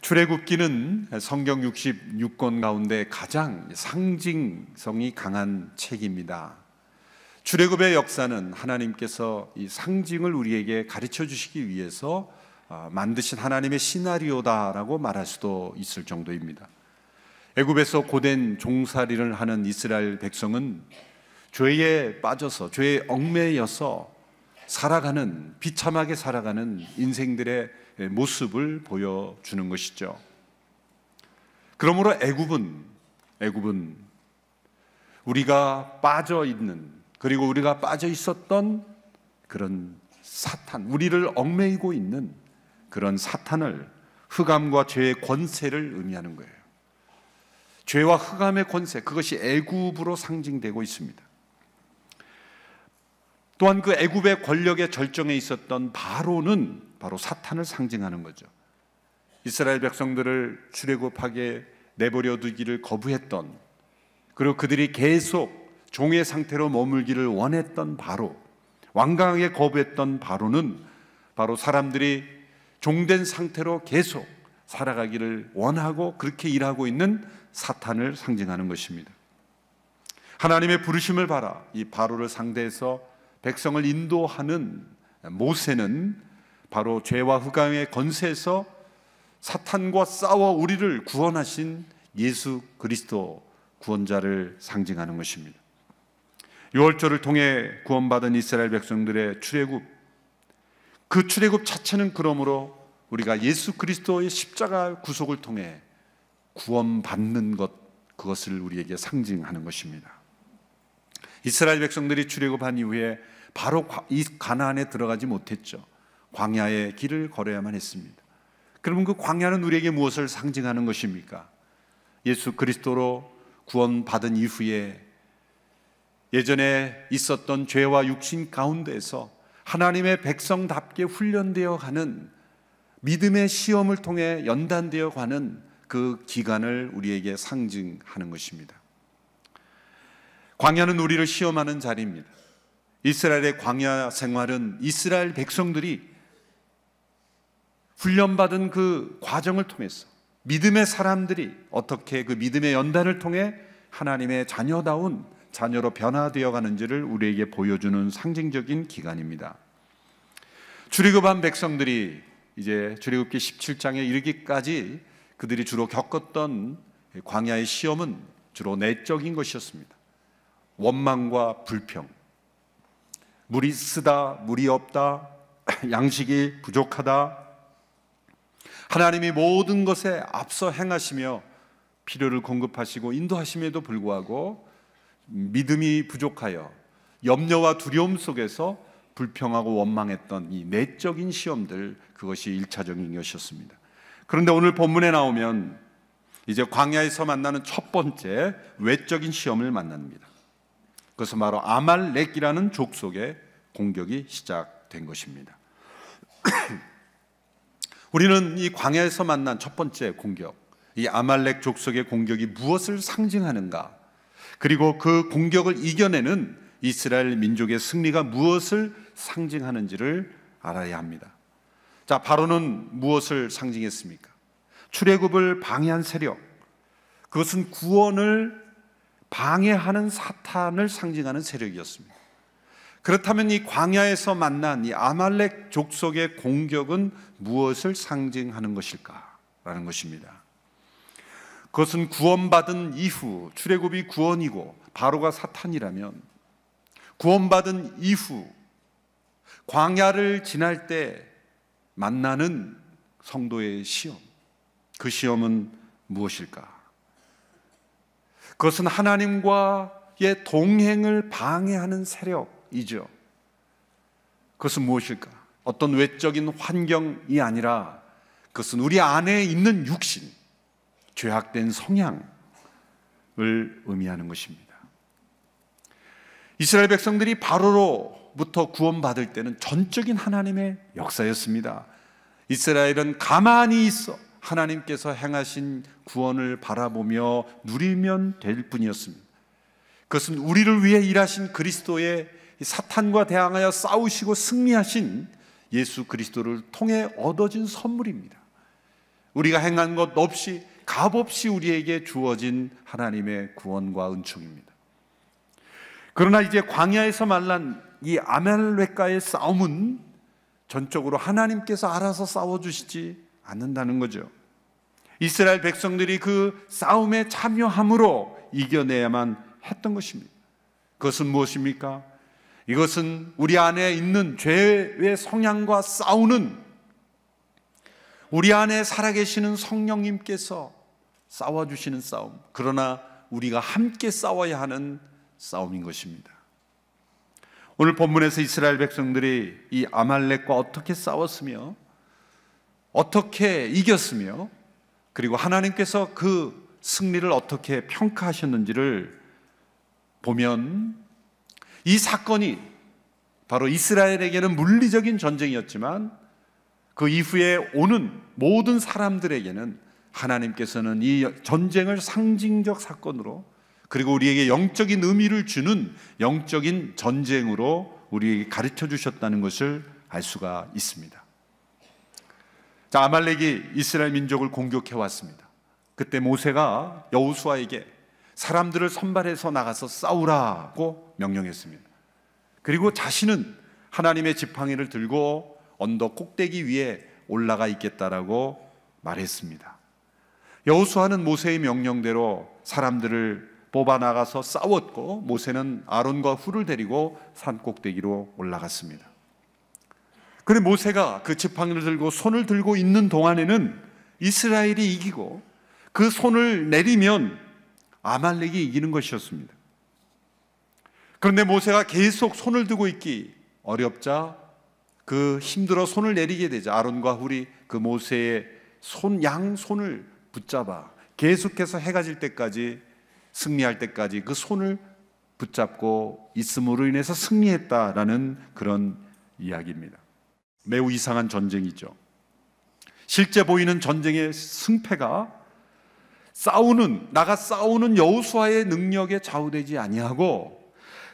출애굽기는 성경 66권 가운데 가장 상징성이 강한 책입니다. 출애굽의 역사는 하나님께서 이 상징을 우리에게 가르쳐 주시기 위해서 만드신 하나님의 시나리오다라고 말할 수도 있을 정도입니다. 애굽에서 고된 종살이를 하는 이스라엘 백성은 죄에 빠져서, 죄에 얽매여서 살아가는, 비참하게 살아가는 인생들의 모습을 보여주는 것이죠. 그러므로 애굽은 우리가 빠져 있는, 그리고 우리가 빠져 있었던 그런 사탄, 우리를 얽매이고 있는 그런 사탄을, 흑암과 죄의 권세를 의미하는 거예요. 죄와 흑암의 권세, 그것이 애굽으로 상징되고 있습니다. 또한 그 애굽의 권력의 절정에 있었던 바로는 바로 사탄을 상징하는 거죠. 이스라엘 백성들을 출애굽하게 내버려 두기를 거부했던, 그리고 그들이 계속 종의 상태로 머물기를 원했던 바로, 완강하게 거부했던 바로는 바로 사람들이 종된 상태로 계속 살아가기를 원하고 그렇게 일하고 있는 사탄을 상징하는 것입니다. 하나님의 부르심을 받아 이 바로를 상대해서 백성을 인도하는 모세는 바로 죄와 흑암의 권세에서 사탄과 싸워 우리를 구원하신 예수 그리스도 구원자를 상징하는 것입니다. 유월절을 통해 구원받은 이스라엘 백성들의 출애굽, 그 출애굽 자체는 그러므로 우리가 예수 그리스도의 십자가 구속을 통해 구원받는 것, 그것을 우리에게 상징하는 것입니다. 이스라엘 백성들이 출애굽한 이후에 바로 이 가나안에 들어가지 못했죠. 광야의 길을 걸어야만 했습니다. 그러면 그 광야는 우리에게 무엇을 상징하는 것입니까? 예수 그리스도로 구원받은 이후에 예전에 있었던 죄와 육신 가운데서 하나님의 백성답게 훈련되어 가는, 믿음의 시험을 통해 연단되어 가는 그 기간을 우리에게 상징하는 것입니다. 광야는 우리를 시험하는 자리입니다. 이스라엘의 광야 생활은 이스라엘 백성들이 훈련받은 그 과정을 통해서 믿음의 사람들이 어떻게 그 믿음의 연단을 통해 하나님의 자녀다운 자녀로 변화되어 가는지를 우리에게 보여주는 상징적인 기간입니다. 출애굽한 백성들이 이제 출애굽기 17장에 이르기까지 그들이 주로 겪었던 광야의 시험은 주로 내적인 것이었습니다. 원망과 불평, 물이 쓰다, 물이 없다, 양식이 부족하다, 하나님이 모든 것에 앞서 행하시며 필요를 공급하시고 인도하심에도 불구하고 믿음이 부족하여 염려와 두려움 속에서 불평하고 원망했던 이 내적인 시험들, 그것이 1차적인 것이었습니다. 그런데 오늘 본문에 나오면 이제 광야에서 만나는 첫 번째 외적인 시험을 만납니다. 그것은 바로 아말렉이라는 족속의 공격이 시작된 것입니다. 우리는 이 광야에서 만난 첫 번째 공격, 이 아말렉 족속의 공격이 무엇을 상징하는가, 그리고 그 공격을 이겨내는 이스라엘 민족의 승리가 무엇을 상징하는지를 알아야 합니다. 자, 바로는 무엇을 상징했습니까? 출애굽을 방해한 세력, 그것은 구원을 방해하는 사탄을 상징하는 세력이었습니다. 그렇다면 이 광야에서 만난 이 아말렉 족속의 공격은 무엇을 상징하는 것일까라는 것입니다. 그것은 구원받은 이후, 출애굽이 구원이고 바로가 사탄이라면 구원받은 이후 광야를 지날 때 만나는 성도의 시험, 그 시험은 무엇일까? 그것은 하나님과의 동행을 방해하는 세력이죠. 그것은 무엇일까? 어떤 외적인 환경이 아니라 그것은 우리 안에 있는 육신, 죄악된 성향을 의미하는 것입니다. 이스라엘 백성들이 바로로부터 구원받을 때는 전적인 하나님의 역사였습니다. 이스라엘은 가만히 있어 하나님께서 행하신 구원을 바라보며 누리면 될 뿐이었습니다. 그것은 우리를 위해 일하신 그리스도의 사탄과 대항하여 싸우시고 승리하신 예수 그리스도를 통해 얻어진 선물입니다. 우리가 행한 것 없이 값없이 우리에게 주어진 하나님의 구원과 은총입니다. 그러나 이제 광야에서 만난 이 아말렉과의 싸움은 전적으로 하나님께서 알아서 싸워주시지 않는다는 거죠. 이스라엘 백성들이 그 싸움에 참여함으로 이겨내야만 했던 것입니다. 그것은 무엇입니까? 이것은 우리 안에 있는 죄의 성향과 싸우는, 우리 안에 살아계시는 성령님께서 싸워주시는 싸움, 그러나 우리가 함께 싸워야 하는 싸움인 것입니다. 오늘 본문에서 이스라엘 백성들이 이 아말렉과 어떻게 싸웠으며 어떻게 이겼으며 그리고 하나님께서 그 승리를 어떻게 평가하셨는지를 보면, 이 사건이 바로 이스라엘에게는 물리적인 전쟁이었지만 그 이후에 오는 모든 사람들에게는 하나님께서는 이 전쟁을 상징적 사건으로, 그리고 우리에게 영적인 의미를 주는 영적인 전쟁으로 우리에게 가르쳐 주셨다는 것을 알 수가 있습니다. 자, 아말렉이 이스라엘 민족을 공격해 왔습니다. 그때 모세가 여호수아에게 사람들을 선발해서 나가서 싸우라고 명령했습니다. 그리고 자신은 하나님의 지팡이를 들고 언덕 꼭대기 위에 올라가 있겠다라고 말했습니다. 여호수아는 모세의 명령대로 사람들을 뽑아 나가서 싸웠고, 모세는 아론과 훌을 데리고 산 꼭대기로 올라갔습니다. 그런데 모세가 그 지팡이를 들고 손을 들고 있는 동안에는 이스라엘이 이기고, 그 손을 내리면 아말렉이 이기는 것이었습니다. 그런데 모세가 계속 손을 들고 있기 어렵자, 그 힘들어 손을 내리게 되자 아론과 훌이 그 모세의 양손을 붙잡아 계속해서 해가 질 때까지, 승리할 때까지 그 손을 붙잡고 있음으로 인해서 승리했다라는 그런 이야기입니다. 매우 이상한 전쟁이죠. 실제 보이는 전쟁의 승패가 나가 싸우는 여호수아의 능력에 좌우되지 아니하고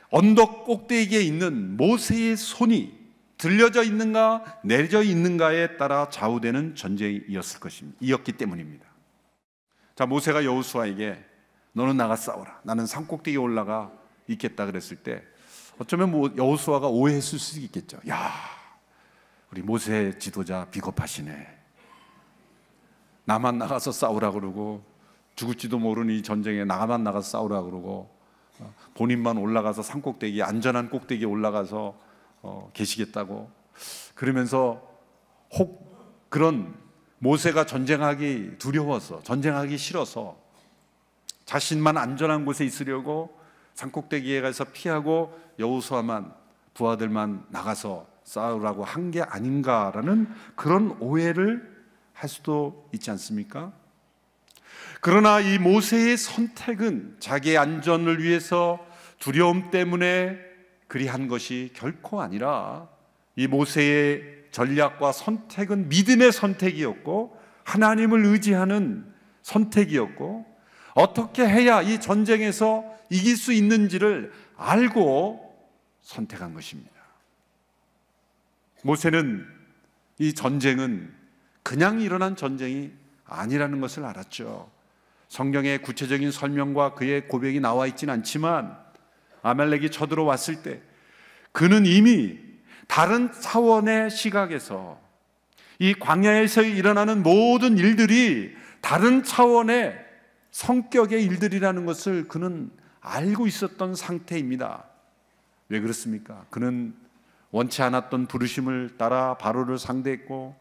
언덕 꼭대기에 있는 모세의 손이 들려져 있는가 내려져 있는가에 따라 좌우되는 전쟁이었을 것입니다. 이었기 때문입니다. 자, 모세가 여호수아에게 너는 나가 싸워라, 나는 산 꼭대기에 올라가 있겠다 그랬을 때 어쩌면 여호수아가 오해했을 수 있겠죠. 야, 우리 모세 지도자 비겁하시네. 나만 나가서 싸우라 그러고, 죽을지도 모르는 이 전쟁에 나만 나가서 싸우라 그러고, 본인만 올라가서 산 꼭대기, 안전한 꼭대기에 올라가서 계시겠다고, 그러면서 혹 그런 모세가 전쟁하기 두려워서, 전쟁하기 싫어서 자신만 안전한 곳에 있으려고 산꼭대기에 가서 피하고 여호수아만, 부하들만 나가서 싸우라고 한 게 아닌가라는 그런 오해를 할 수도 있지 않습니까? 그러나 이 모세의 선택은 자기의 안전을 위해서 두려움 때문에 그리한 것이 결코 아니라, 이 모세의 전략과 선택은 믿음의 선택이었고 하나님을 의지하는 선택이었고, 어떻게 해야 이 전쟁에서 이길 수 있는지를 알고 선택한 것입니다. 모세는 이 전쟁은 그냥 일어난 전쟁이 아니라는 것을 알았죠. 성경의 구체적인 설명과 그의 고백이 나와 있지는 않지만 아말렉이 쳐들어왔을 때 그는 이미 다른 차원의 시각에서 이 광야에서 일어나는 모든 일들이 다른 차원의 성격의 일들이라는 것을 그는 알고 있었던 상태입니다. 왜 그렇습니까? 그는 원치 않았던 부르심을 따라 바로를 상대했고,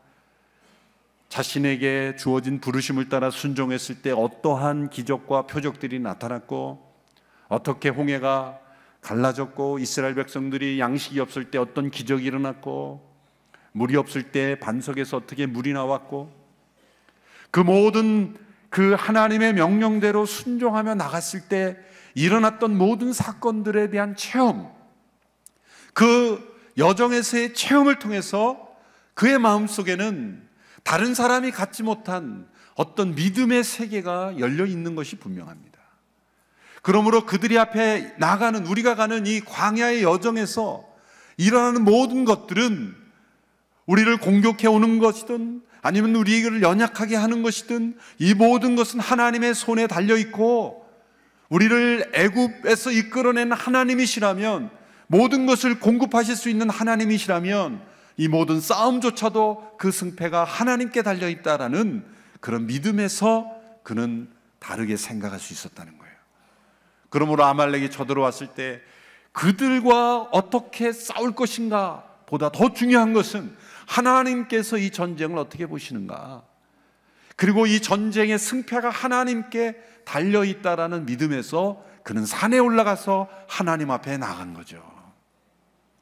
자신에게 주어진 부르심을 따라 순종했을 때 어떠한 기적과 표적들이 나타났고, 어떻게 홍해가 갈라졌고, 이스라엘 백성들이 양식이 없을 때 어떤 기적이 일어났고, 물이 없을 때 반석에서 어떻게 물이 나왔고, 그 모든 그 하나님의 명령대로 순종하며 나갔을 때 일어났던 모든 사건들에 대한 체험, 그 여정에서의 체험을 통해서 그의 마음속에는 다른 사람이 갖지 못한 어떤 믿음의 세계가 열려 있는 것이 분명합니다. 그러므로 그들이 앞에 나가는, 우리가 가는 이 광야의 여정에서 일어나는 모든 것들은 우리를 공격해 오는 것이든 아니면 우리를 연약하게 하는 것이든 이 모든 것은 하나님의 손에 달려 있고, 우리를 애굽에서 이끌어낸 하나님이시라면, 모든 것을 공급하실 수 있는 하나님이시라면 이 모든 싸움조차도 그 승패가 하나님께 달려 있다라는 그런 믿음에서 그는 다르게 생각할 수 있었다는 거예요. 그러므로 아말렉이 쳐들어왔을 때 그들과 어떻게 싸울 것인가 보다 더 중요한 것은 하나님께서 이 전쟁을 어떻게 보시는가, 그리고 이 전쟁의 승패가 하나님께 달려있다라는 믿음에서 그는 산에 올라가서 하나님 앞에 나간 거죠.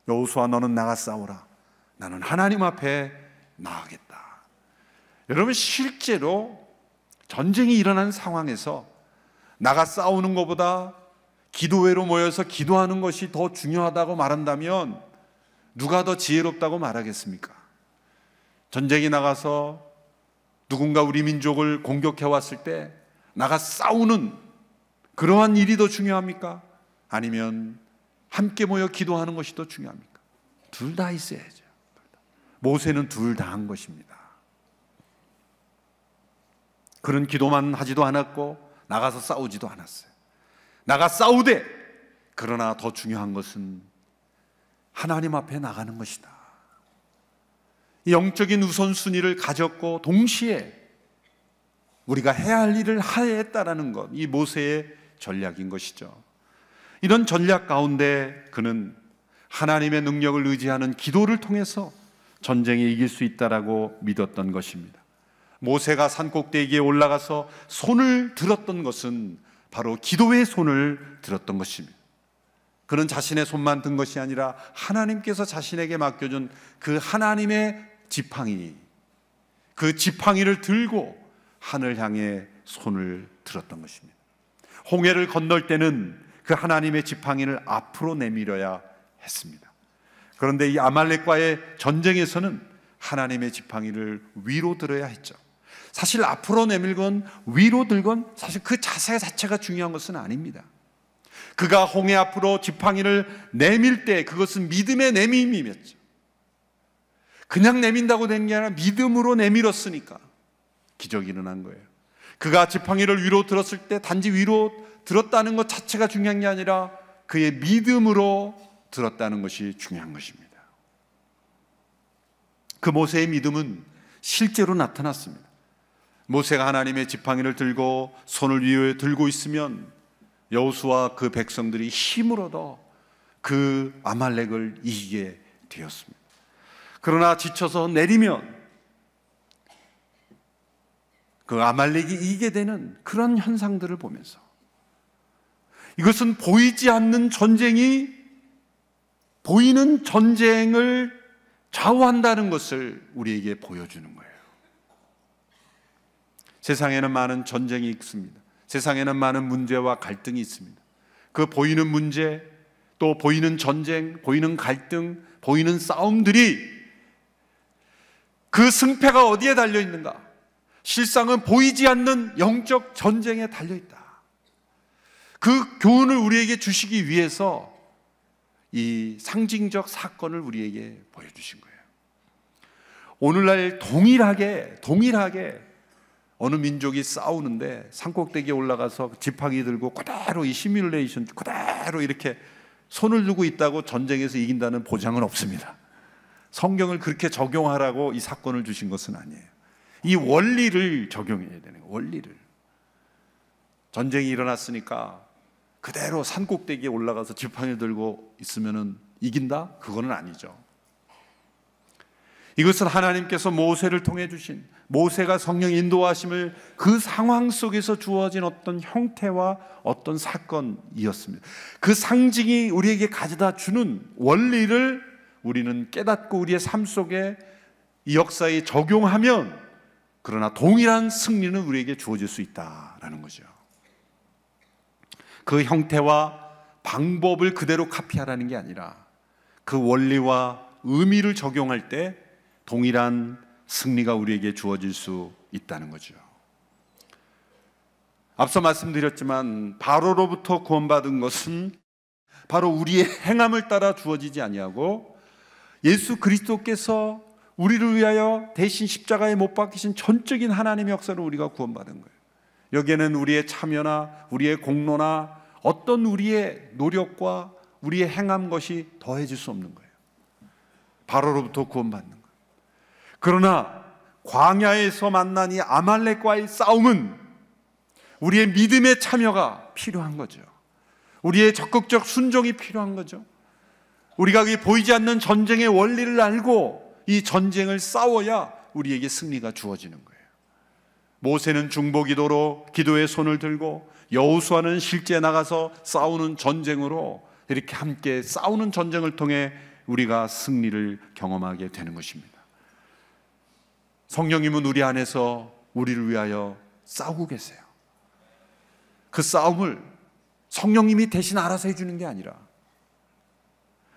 여호수아, 너는 나가 싸우라. 나는 하나님 앞에 나가겠다. 여러분, 실제로 전쟁이 일어난 상황에서 나가 싸우는 것보다 기도회로 모여서 기도하는 것이 더 중요하다고 말한다면 누가 더 지혜롭다고 말하겠습니까? 전쟁이 나가서 누군가 우리 민족을 공격해 왔을 때 나가 싸우는 그러한 일이 더 중요합니까? 아니면 함께 모여 기도하는 것이 더 중요합니까? 둘 다 있어야죠. 모세는 둘 다 한 것입니다. 그런 기도만 하지도 않았고 나가서 싸우지도 않았어요. 나가 싸우되, 그러나 더 중요한 것은 하나님 앞에 나가는 것이다. 영적인 우선순위를 가졌고 동시에 우리가 해야 할 일을 하였다라는 것, 이 모세의 전략인 것이죠. 이런 전략 가운데 그는 하나님의 능력을 의지하는 기도를 통해서 전쟁에 이길 수 있다라고 믿었던 것입니다. 모세가 산꼭대기에 올라가서 손을 들었던 것은 바로 기도의 손을 들었던 것입니다. 그는 자신의 손만 든 것이 아니라 하나님께서 자신에게 맡겨준 그 하나님의 지팡이, 그 지팡이를 들고 하늘 향해 손을 들었던 것입니다. 홍해를 건널 때는 그 하나님의 지팡이를 앞으로 내밀어야 했습니다. 그런데 이 아말렉과의 전쟁에서는 하나님의 지팡이를 위로 들어야 했죠. 사실 앞으로 내밀건 위로 들건 사실 그 자세 자체가 중요한 것은 아닙니다. 그가 홍해 앞으로 지팡이를 내밀 때 그것은 믿음의 내밈이었죠. 그냥 내민다고 된 게 아니라 믿음으로 내밀었으니까 기적이 일어난 거예요. 그가 지팡이를 위로 들었을 때 단지 위로 들었다는 것 자체가 중요한 게 아니라 그의 믿음으로 들었다는 것이 중요한 것입니다. 그 모세의 믿음은 실제로 나타났습니다. 모세가 하나님의 지팡이를 들고 손을 위에 들고 있으면 여호수아와 그 백성들이 힘을 얻어 그 아말렉을 이기게 되었습니다. 그러나 지쳐서 내리면 그 아말렉이 이기게 되는 그런 현상들을 보면서 이것은 보이지 않는 전쟁이 보이는 전쟁을 좌우한다는 것을 우리에게 보여주는 거예요. 세상에는 많은 전쟁이 있습니다. 세상에는 많은 문제와 갈등이 있습니다. 그 보이는 문제, 또 보이는 전쟁, 보이는 갈등, 보이는 싸움들이 그 승패가 어디에 달려 있는가? 실상은 보이지 않는 영적 전쟁에 달려 있다. 그 교훈을 우리에게 주시기 위해서 이 상징적 사건을 우리에게 보여주신 거예요. 오늘날 동일하게 어느 민족이 싸우는데 산꼭대기에 올라가서 지팡이 들고 그대로 이 시뮬레이션 그대로 이렇게 손을 들고 있다고 전쟁에서 이긴다는 보장은 없습니다. 성경을 그렇게 적용하라고 이 사건을 주신 것은 아니에요. 이 원리를 적용해야 되는 거예요. 원리를. 전쟁이 일어났으니까 그대로 산꼭대기에 올라가서 지팡이 들고 있으면 이긴다? 그거는 아니죠. 이것은 하나님께서 모세를 통해 주신, 모세가 성령 인도하심을 그 상황 속에서 주어진 어떤 형태와 어떤 사건이었습니다. 그 상징이 우리에게 가져다 주는 원리를 우리는 깨닫고 우리의 삶 속에 이 역사에 적용하면, 그러나 동일한 승리는 우리에게 주어질 수 있다라는 거죠. 그 형태와 방법을 그대로 카피하라는 게 아니라 그 원리와 의미를 적용할 때 동일한 승리가 우리에게 주어질 수 있다는 거죠. 앞서 말씀드렸지만 바로로부터 구원받은 것은 바로 우리의 행함을 따라 주어지지 아니하고 예수 그리스도께서 우리를 위하여 대신 십자가에 못 박히신 전적인 하나님의 역사로 우리가 구원받은 거예요. 여기에는 우리의 참여나 우리의 공로나 어떤 우리의 노력과 우리의 행한 것이 더해질 수 없는 거예요. 바로로부터 구원받는 거예요. 그러나 광야에서 만난 이 아말렉과의 싸움은 우리의 믿음의 참여가 필요한 거죠. 우리의 적극적 순종이 필요한 거죠. 우리가 보이지 않는 전쟁의 원리를 알고 이 전쟁을 싸워야 우리에게 승리가 주어지는 거예요. 모세는 중보기도로 기도의 손을 들고, 여호수아는 실제 나가서 싸우는 전쟁으로, 이렇게 함께 싸우는 전쟁을 통해 우리가 승리를 경험하게 되는 것입니다. 성령님은 우리 안에서 우리를 위하여 싸우고 계세요. 그 싸움을 성령님이 대신 알아서 해주는 게 아니라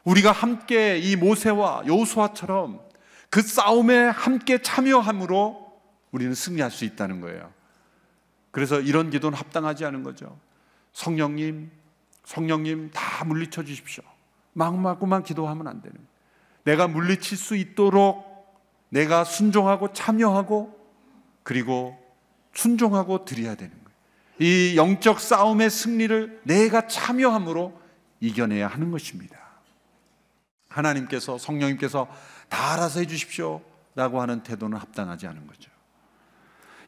우리가 함께 이 모세와 여호수아처럼 그 싸움에 함께 참여함으로 우리는 승리할 수 있다는 거예요. 그래서 이런 기도는 합당하지 않은 거죠. 성령님 다 물리쳐 주십시오. 마음만 기도하면 안 되는 거예요. 내가 물리칠 수 있도록 내가 순종하고 참여하고 그리고 순종하고 드려야 되는 거예요. 이 영적 싸움의 승리를 내가 참여함으로 이겨내야 하는 것입니다. 하나님께서, 성령님께서 다 알아서 해주십시오 라고 하는 태도는 합당하지 않은 거죠.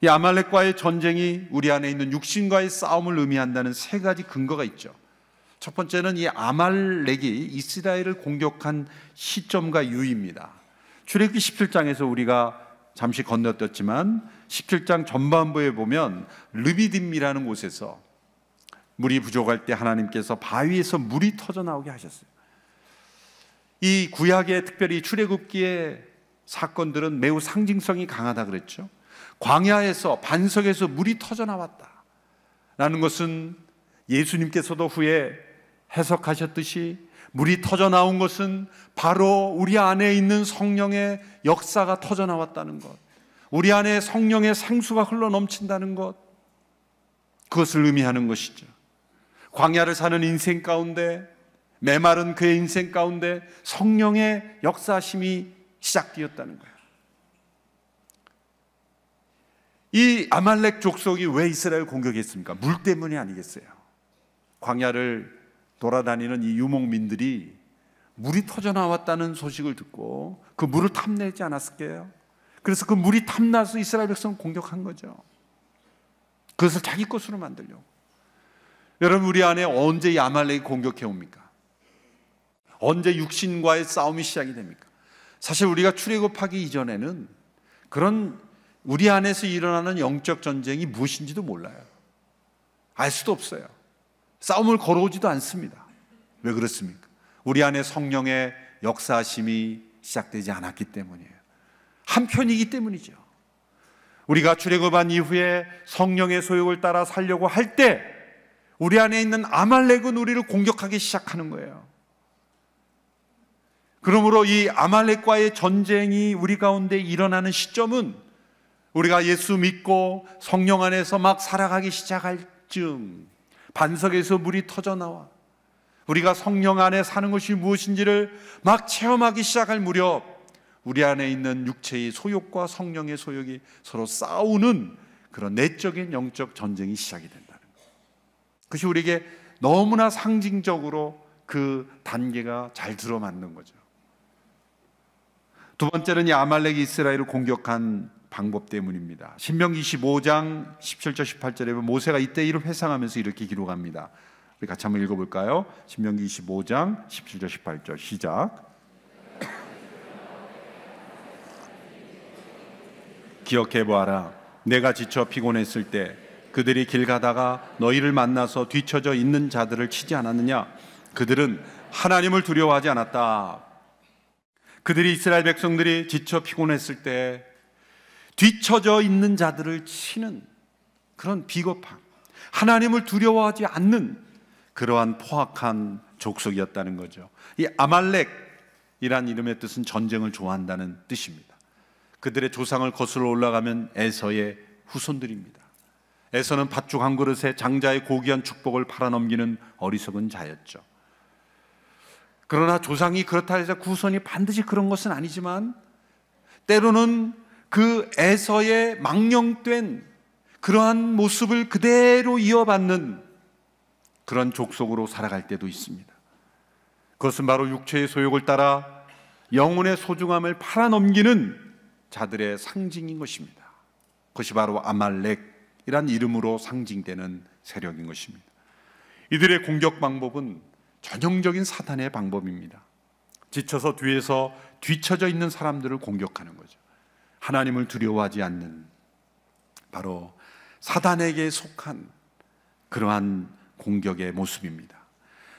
이 아말렉과의 전쟁이 우리 안에 있는 육신과의 싸움을 의미한다는 세 가지 근거가 있죠. 첫 번째는 이 아말렉이 이스라엘을 공격한 시점과 유의입니다. 출애굽기 17장에서 우리가 잠시 건너뛰었지만 17장 전반부에 보면 르비딤이라는 곳에서 물이 부족할 때 하나님께서 바위에서 물이 터져 나오게 하셨어요. 이 구약의, 특별히 출애굽기의 사건들은 매우 상징성이 강하다 그랬죠. 광야에서, 반석에서 물이 터져 나왔다라는 것은 예수님께서도 후에 해석하셨듯이 물이 터져 나온 것은 바로 우리 안에 있는 성령의 역사가 터져 나왔다는 것, 우리 안에 성령의 생수가 흘러 넘친다는 것, 그것을 의미하는 것이죠. 광야를 사는 인생 가운데, 메마른 그의 인생 가운데 성령의 역사심이 시작되었다는 거예요. 이 아말렉 족속이 왜 이스라엘을 공격했습니까? 물 때문이 아니겠어요? 광야를 돌아다니는 이 유목민들이 물이 터져 나왔다는 소식을 듣고 그 물을 탐내지 않았을까요? 그래서 그 물이 탐나서 이스라엘 백성을 공격한 거죠. 그것을 자기 것으로 만들려고. 여러분, 우리 안에 언제 이 아말렉이 공격해 옵니까? 언제 육신과의 싸움이 시작이 됩니까? 사실 우리가 출애굽하기 이전에는 그런 우리 안에서 일어나는 영적 전쟁이 무엇인지도 몰라요. 알 수도 없어요. 싸움을 걸어오지도 않습니다. 왜 그렇습니까? 우리 안에 성령의 역사심이 시작되지 않았기 때문이에요. 한편이기 때문이죠. 우리가 출애굽한 이후에 성령의 소욕을 따라 살려고 할 때 우리 안에 있는 아말렉은 우리를 공격하기 시작하는 거예요. 그러므로 이 아말렉과의 전쟁이 우리 가운데 일어나는 시점은 우리가 예수 믿고 성령 안에서 막 살아가기 시작할 즈음, 반석에서 물이 터져 나와 우리가 성령 안에 사는 것이 무엇인지를 막 체험하기 시작할 무렵 우리 안에 있는 육체의 소욕과 성령의 소욕이 서로 싸우는 그런 내적인 영적 전쟁이 시작이 된다는 거예요. 그것이 우리에게 너무나 상징적으로 그 단계가 잘 들어맞는 거죠. 두 번째는 이 아말렉이 이스라엘을 공격한 방법 때문입니다. 신명기 25장 17절 18절에 보면 모세가 이때 일을 회상하면서 이렇게 기록합니다. 우리 같이 한번 읽어볼까요? 신명기 25장 17절 18절 시작. 기억해보아라. 내가 지쳐 피곤했을 때 그들이 길 가다가 너희를 만나서 뒤처져 있는 자들을 치지 않았느냐? 그들은 하나님을 두려워하지 않았다. 그들이, 이스라엘 백성들이 지쳐 피곤했을 때 뒤처져 있는 자들을 치는 그런 비겁함, 하나님을 두려워하지 않는 그러한 포악한 족속이었다는 거죠. 이 아말렉이란 이름의 뜻은 전쟁을 좋아한다는 뜻입니다. 그들의 조상을 거슬러 올라가면 에서의 후손들입니다. 에서는 팥죽 한 그릇에 장자의 고귀한 축복을 팔아넘기는 어리석은 자였죠. 그러나 조상이 그렇다 해서 후손이 반드시 그런 것은 아니지만 때로는 그 에서의 망령된 그러한 모습을 그대로 이어받는 그런 족속으로 살아갈 때도 있습니다. 그것은 바로 육체의 소욕을 따라 영혼의 소중함을 팔아넘기는 자들의 상징인 것입니다. 그것이 바로 아말렉이란 이름으로 상징되는 세력인 것입니다. 이들의 공격 방법은 전형적인 사탄의 방법입니다. 지쳐서 뒤에서 뒤처져 있는 사람들을 공격하는 거죠. 하나님을 두려워하지 않는, 바로 사단에게 속한 그러한 공격의 모습입니다.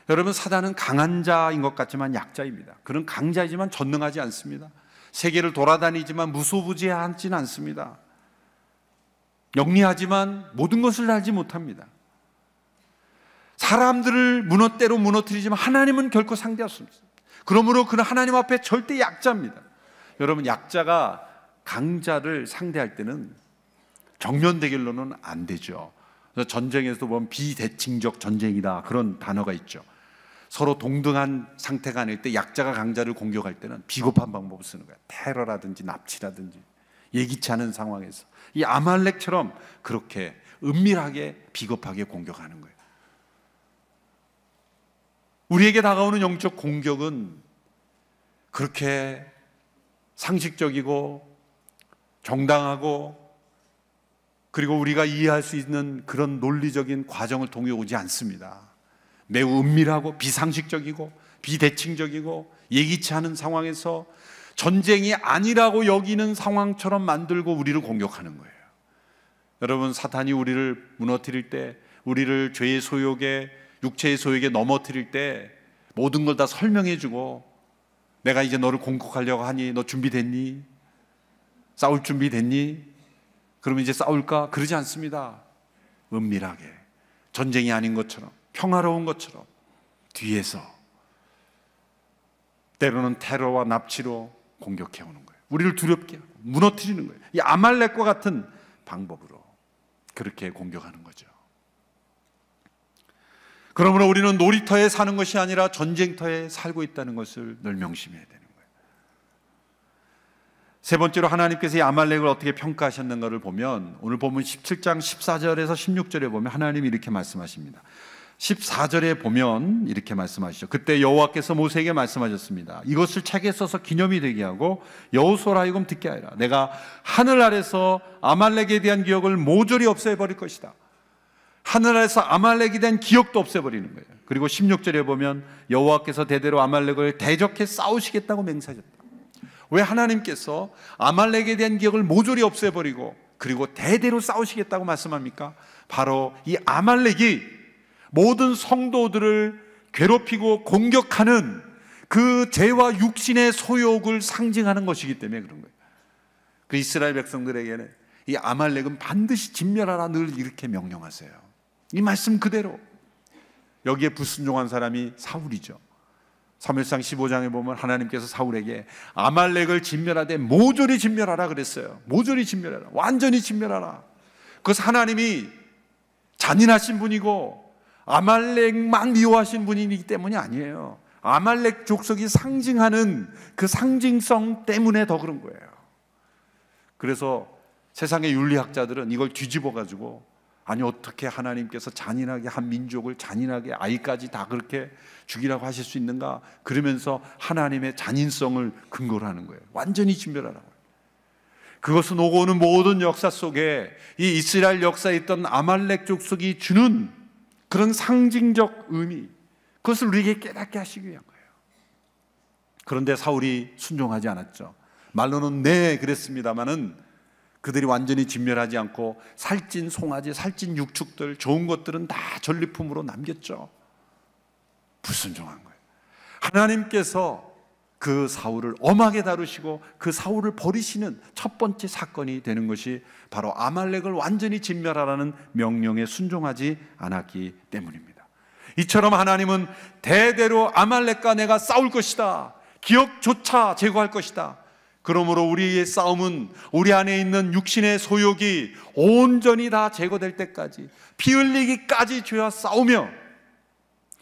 여러분, 사단은 강한 자인 것 같지만 약자입니다. 그는 강자이지만 전능하지 않습니다. 세계를 돌아다니지만 무소부지하지는 않습니다. 영리하지만 모든 것을 알지 못합니다. 사람들을 때로 무너뜨리지만 하나님은 결코 상대할 수 없습니다. 그러므로 그는 하나님 앞에 절대 약자입니다. 여러분, 약자가 강자를 상대할 때는 정면 대결로는 안 되죠. 그래서 전쟁에서도 보면 비대칭적 전쟁이다, 그런 단어가 있죠. 서로 동등한 상태가 아닐 때 약자가 강자를 공격할 때는 비겁한 방법을 쓰는 거예요. 테러라든지 납치라든지 예기치 않은 상황에서 이 아말렉처럼 그렇게 은밀하게 비겁하게 공격하는 거예요. 우리에게 다가오는 영적 공격은 그렇게 상식적이고 정당하고 그리고 우리가 이해할 수 있는 그런 논리적인 과정을 통해 오지 않습니다. 매우 은밀하고 비상식적이고 비대칭적이고 예기치 않은 상황에서 전쟁이 아니라고 여기는 상황처럼 만들고 우리를 공격하는 거예요. 여러분, 사탄이 우리를 무너뜨릴 때, 우리를 죄의 소욕에, 육체의 소욕에 넘어뜨릴 때 모든 걸 다 설명해주고, 내가 이제 너를 공격하려고 하니 너 준비됐니? 싸울 준비 됐니? 그러면 이제 싸울까? 그러지 않습니다. 은밀하게, 전쟁이 아닌 것처럼, 평화로운 것처럼 뒤에서 때로는 테러와 납치로 공격해 오는 거예요. 우리를 두렵게 하고 무너뜨리는 거예요. 이 아말렉과 같은 방법으로 그렇게 공격하는 거죠. 그러므로 우리는 놀이터에 사는 것이 아니라 전쟁터에 살고 있다는 것을 늘 명심해야 되는 거예요. 세 번째로 하나님께서 이 아말렉을 어떻게 평가하셨는가를 보면, 오늘 본문 17장 14절에서 16절에 보면 하나님이 이렇게 말씀하십니다. 14절에 보면 이렇게 말씀하시죠. 그때 여호와께서 모세에게 말씀하셨습니다. 이것을 책에 써서 기념이 되게 하고 여호수아로 하여금 듣게 하리라. 내가 하늘 아래서 아말렉에 대한 기억을 모조리 없애버릴 것이다. 하늘 아래서 아말렉에 대한 기억도 없애버리는 거예요. 그리고 16절에 보면 여호와께서 대대로 아말렉을 대적해 싸우시겠다고 맹세하셨다. 왜 하나님께서 아말렉에 대한 기억을 모조리 없애버리고 그리고 대대로 싸우시겠다고 말씀합니까? 바로 이 아말렉이 모든 성도들을 괴롭히고 공격하는 그 죄와 육신의 소욕을 상징하는 것이기 때문에 그런 거예요. 그 이스라엘 백성들에게는 이 아말렉은 반드시 진멸하라 늘 이렇게 명령하세요. 이 말씀 그대로. 여기에 불순종한 사람이 사울이죠. 사무엘상 15장에 보면 하나님께서 사울에게 아말렉을 진멸하되 모조리 진멸하라 그랬어요. 모조리 진멸하라, 완전히 진멸하라. 그것은 하나님이 잔인하신 분이고 아말렉만 미워하신 분이기 때문이 아니에요. 아말렉 족속이 상징하는 그 상징성 때문에 더 그런 거예요. 그래서 세상의 윤리학자들은 이걸 뒤집어가지고, 아니 어떻게 하나님께서 잔인하게 한 민족을 잔인하게 아이까지 다 그렇게 죽이라고 하실 수 있는가, 그러면서 하나님의 잔인성을 근거로 하는 거예요. 완전히 진멸하라고. 그것은 오고 오는 모든 역사 속에 이 이스라엘 역사에 있던 아말렉 족속이 주는 그런 상징적 의미, 그것을 우리에게 깨닫게 하시기 위한 거예요. 그런데 사울이 순종하지 않았죠. 말로는 네 그랬습니다마는 그들이 완전히 진멸하지 않고 살찐 송아지, 살찐 육축들, 좋은 것들은 다 전리품으로 남겼죠. 불순종한 거예요. 하나님께서 그 사울을 엄하게 다루시고 그 사울을 버리시는 첫 번째 사건이 되는 것이 바로 아말렉을 완전히 진멸하라는 명령에 순종하지 않았기 때문입니다. 이처럼 하나님은 대대로 아말렉과 내가 싸울 것이다, 기억조차 제거할 것이다. 그러므로 우리의 싸움은 우리 안에 있는 육신의 소욕이 온전히 다 제거될 때까지, 피 흘리기까지 죄와 싸우며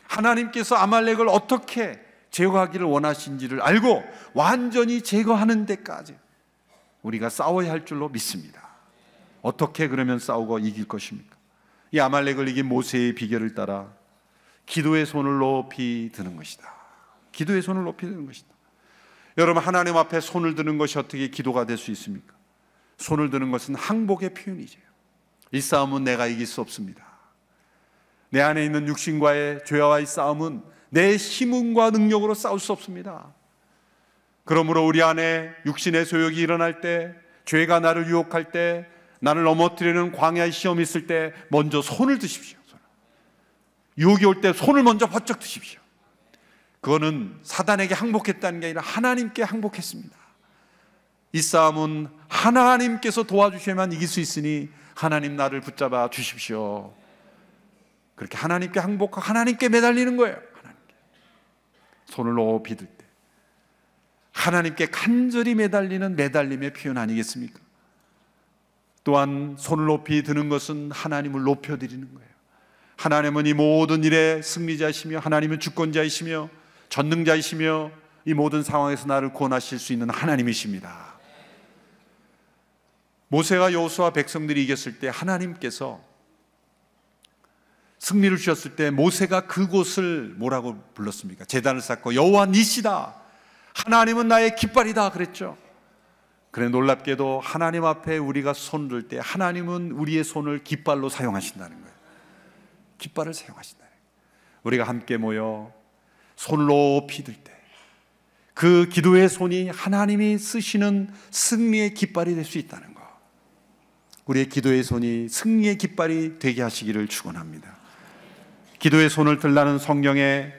하나님께서 아말렉을 어떻게 제거하기를 원하신지를 알고 완전히 제거하는 데까지 우리가 싸워야 할 줄로 믿습니다. 어떻게 그러면 싸우고 이길 것입니까? 이 아말렉을 이긴 모세의 비결을 따라 기도의 손을 높이 드는 것이다. 기도의 손을 높이 드는 것이다. 여러분, 하나님 앞에 손을 드는 것이 어떻게 기도가 될 수 있습니까? 손을 드는 것은 항복의 표현이죠. 이 싸움은 내가 이길 수 없습니다. 내 안에 있는 육신과의 죄와의 싸움은 내 힘과 능력으로 싸울 수 없습니다. 그러므로 우리 안에 육신의 소욕이 일어날 때, 죄가 나를 유혹할 때, 나를 넘어뜨리는 광야의 시험이 있을 때 먼저 손을 드십시오. 유혹이 올 때 손을 먼저 번쩍 드십시오. 그거는 사단에게 항복했다는 게 아니라 하나님께 항복했습니다. 이 싸움은 하나님께서 도와주셔야만 이길 수 있으니 하나님 나를 붙잡아 주십시오. 그렇게 하나님께 항복하고 하나님께 매달리는 거예요. 하나님께 손을 높이 들 때 하나님께 간절히 매달리는 매달림의 표현 아니겠습니까? 또한 손을 높이 드는 것은 하나님을 높여드리는 거예요. 하나님은 이 모든 일의 승리자이시며 하나님은 주권자이시며 전능자이시며 이 모든 상황에서 나를 구원하실 수 있는 하나님이십니다. 모세가 여호수아 백성들이 이겼을 때 하나님께서 승리를 주셨을 때 모세가 그곳을 뭐라고 불렀습니까? 제단을 쌓고 여호와 니시다, 하나님은 나의 깃발이다 그랬죠. 그래, 놀랍게도 하나님 앞에 우리가 손을 들 때 하나님은 우리의 손을 깃발로 사용하신다는 거예요. 깃발을 사용하신다는 거예요. 우리가 함께 모여 손을 높이 들 때 그 기도의 손이 하나님이 쓰시는 승리의 깃발이 될 수 있다는 것, 우리의 기도의 손이 승리의 깃발이 되게 하시기를 축원합니다. 기도의 손을 들라는 성경에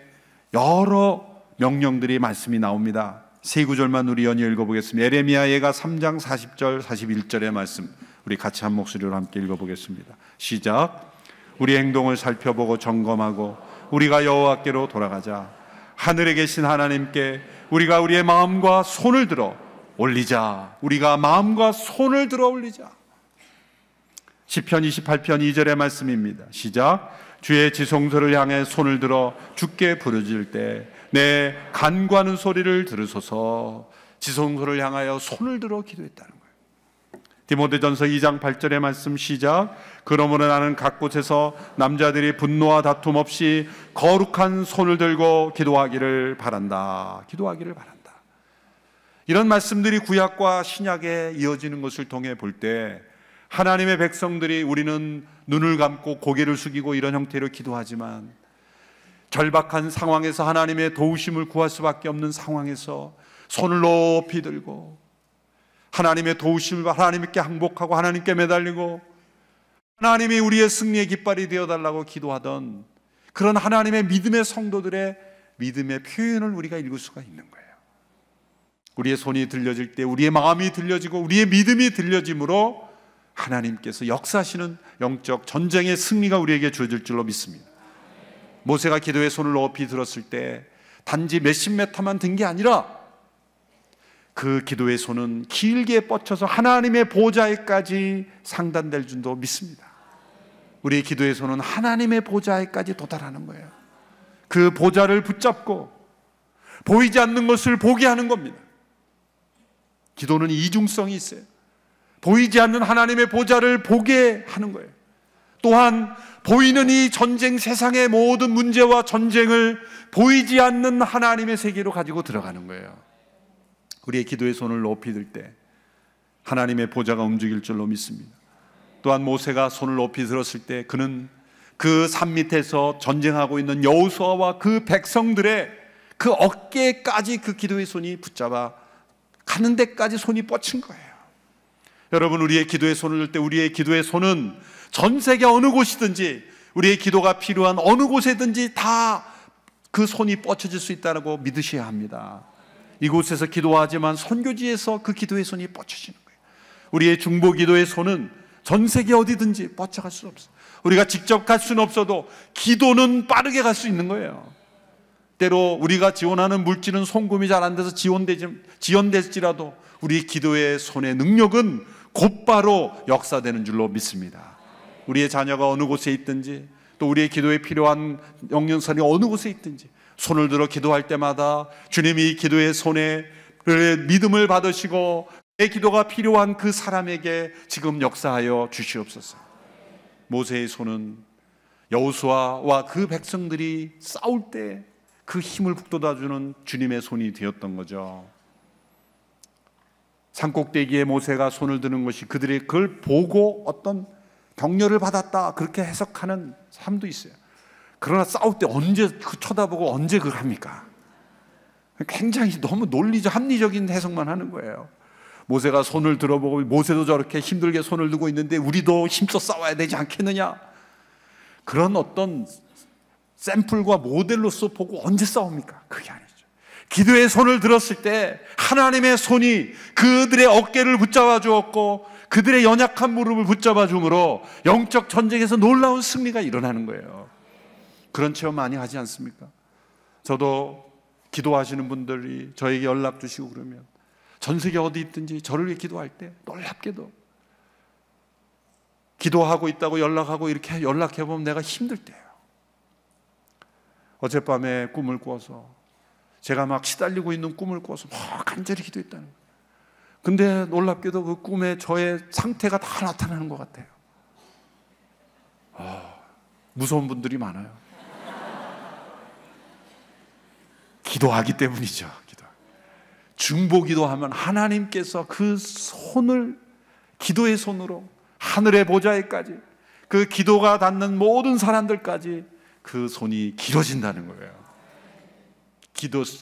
여러 명령들이 말씀이 나옵니다. 세 구절만 우리 연이어 읽어보겠습니다. 에레미야 예가 3장 40절 41절의 말씀, 우리 같이 한 목소리로 함께 읽어보겠습니다. 시작. 우리 행동을 살펴보고 점검하고 우리가 여호와께로 돌아가자. 하늘에 계신 하나님께 우리가 우리의 마음과 손을 들어 올리자. 우리가 마음과 손을 들어 올리자. 시편 28편 2절의 말씀입니다. 시작. 주의 지성소를 향해 손을 들어 주께 부르짖을 때 내 간구하는 소리를 들으소서. 지성소를 향하여 손을 들어 기도했다는 거예요. 디모데전서 2장 8절의 말씀 시작. 그러므로 나는 각 곳에서 남자들이 분노와 다툼 없이 거룩한 손을 들고 기도하기를 바란다. 기도하기를 바란다. 이런 말씀들이 구약과 신약에 이어지는 것을 통해 볼 때 하나님의 백성들이, 우리는 눈을 감고 고개를 숙이고 이런 형태로 기도하지만 절박한 상황에서 하나님의 도우심을 구할 수밖에 없는 상황에서 손을 높이 들고 하나님의 도우심을 하나님께 항복하고 하나님께 매달리고 하나님이 우리의 승리의 깃발이 되어달라고 기도하던 그런 하나님의 믿음의 성도들의 믿음의 표현을 우리가 읽을 수가 있는 거예요. 우리의 손이 들려질 때 우리의 마음이 들려지고 우리의 믿음이 들려짐으로 하나님께서 역사하시는 영적 전쟁의 승리가 우리에게 주어질 줄로 믿습니다. 모세가 기도의 손을 높이 들었을 때 단지 몇십 메타만 든 게 아니라 그 기도의 손은 길게 뻗쳐서 하나님의 보좌에까지 상단될 줄도 믿습니다. 우리의 기도의 손은 하나님의 보좌에까지 도달하는 거예요. 그 보좌를 붙잡고 보이지 않는 것을 보게 하는 겁니다. 기도는 이중성이 있어요. 보이지 않는 하나님의 보좌를 보게 하는 거예요. 또한 보이는 이 전쟁, 세상의 모든 문제와 전쟁을 보이지 않는 하나님의 세계로 가지고 들어가는 거예요. 우리의 기도의 손을 높이 들 때 하나님의 보좌가 움직일 줄로 믿습니다. 또한 모세가 손을 높이 들었을 때 그는 그 산 밑에서 전쟁하고 있는 여호수아와 그 백성들의 그 어깨까지 그 기도의 손이 붙잡아 가는 데까지 손이 뻗친 거예요. 여러분, 우리의 기도의 손을 들 때 우리의 기도의 손은 전 세계 어느 곳이든지 우리의 기도가 필요한 어느 곳에든지 다 그 손이 뻗쳐질 수 있다고 믿으셔야 합니다. 이곳에서 기도하지만 선교지에서 그 기도의 손이 뻗쳐지는 거예요. 우리의 중보 기도의 손은 전 세계 어디든지 뻗쳐갈 수 없어요. 우리가 직접 갈 수는 없어도 기도는 빠르게 갈 수 있는 거예요. 때로 우리가 지원하는 물질은 송금이 잘 안 돼서 지연될지라도 우리 기도의 손의 능력은 곧바로 역사되는 줄로 믿습니다. 우리의 자녀가 어느 곳에 있든지 또 우리의 기도에 필요한 영양선이 어느 곳에 있든지 손을 들어 기도할 때마다 주님이 기도의 손에 믿음을 받으시고 내 기도가 필요한 그 사람에게 지금 역사하여 주시옵소서. 모세의 손은 여호수아와 그 백성들이 싸울 때 그 힘을 북돋아주는 주님의 손이 되었던 거죠. 산꼭대기에 모세가 손을 드는 것이 그들이 그걸 보고 어떤 격려를 받았다, 그렇게 해석하는 사람도 있어요. 그러나 싸울 때 언제 쳐다보고 언제 그걸 합니까? 굉장히 너무 논리적, 합리적인 해석만 하는 거예요. 모세가 손을 들어보고 모세도 저렇게 힘들게 손을 들고 있는데 우리도 힘써 싸워야 되지 않겠느냐, 그런 어떤 샘플과 모델로서 보고 언제 싸웁니까? 그게 아니죠. 기도의 손을 들었을 때 하나님의 손이 그들의 어깨를 붙잡아 주었고 그들의 연약한 무릎을 붙잡아 주므로 영적 전쟁에서 놀라운 승리가 일어나는 거예요. 그런 체험 많이 하지 않습니까? 저도 기도하시는 분들이 저에게 연락 주시고 그러면 전 세계 어디 있든지 저를 위해 기도할 때 놀랍게도 기도하고 있다고 연락하고 이렇게 연락해 보면 내가 힘들 때예요. 어젯밤에 꿈을 꾸어서 제가 막 시달리고 있는 꿈을 꾸어서 막 간절히 기도했다는 거예요. 근데 놀랍게도 그 꿈에 저의 상태가 다 나타나는 것 같아요. 무서운 분들이 많아요. 기도하기 때문이죠. 중보 기도하면 하나님께서 그 손을 기도의 손으로 하늘의 보좌에까지, 그 기도가 닿는 모든 사람들까지 그 손이 길어진다는 거예요.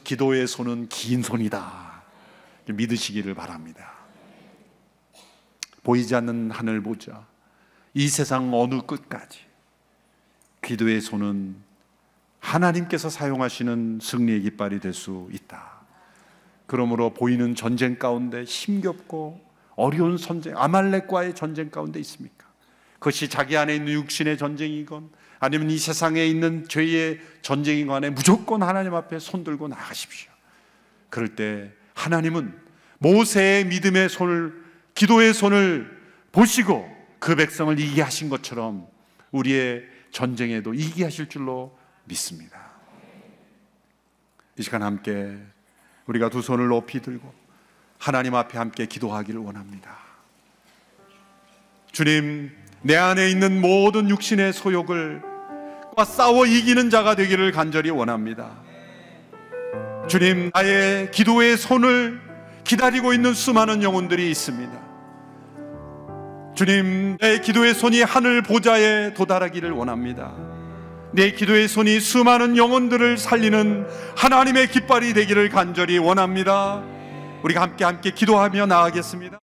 기도의 손은 긴 손이다, 믿으시기를 바랍니다. 보이지 않는 하늘 보좌, 이 세상 어느 끝까지 기도의 손은 하나님께서 사용하시는 승리의 깃발이 될 수 있다. 그러므로 보이는 전쟁 가운데, 힘겹고 어려운 전쟁, 아말렉과의 전쟁 가운데 있습니까? 그것이 자기 안에 있는 육신의 전쟁이건 아니면 이 세상에 있는 죄의 전쟁인 간에 무조건 하나님 앞에 손 들고 나가십시오. 그럴 때 하나님은 모세의 믿음의 손을, 기도의 손을 보시고 그 백성을 이기게 하신 것처럼 우리의 전쟁에도 이기게 하실 줄로 믿습니다. 이 시간 함께 우리가 두 손을 높이 들고 하나님 앞에 함께 기도하기를 원합니다. 주님, 내 안에 있는 모든 육신의 소욕을 싸워 이기는 자가 되기를 간절히 원합니다. 주님, 나의 기도의 손을 기다리고 있는 수많은 영혼들이 있습니다. 주님, 내 기도의 손이 하늘 보좌에 도달하기를 원합니다. 내 기도의 손이 수많은 영혼들을 살리는 하나님의 깃발이 되기를 간절히 원합니다. 우리가 함께 기도하며 나아가겠습니다.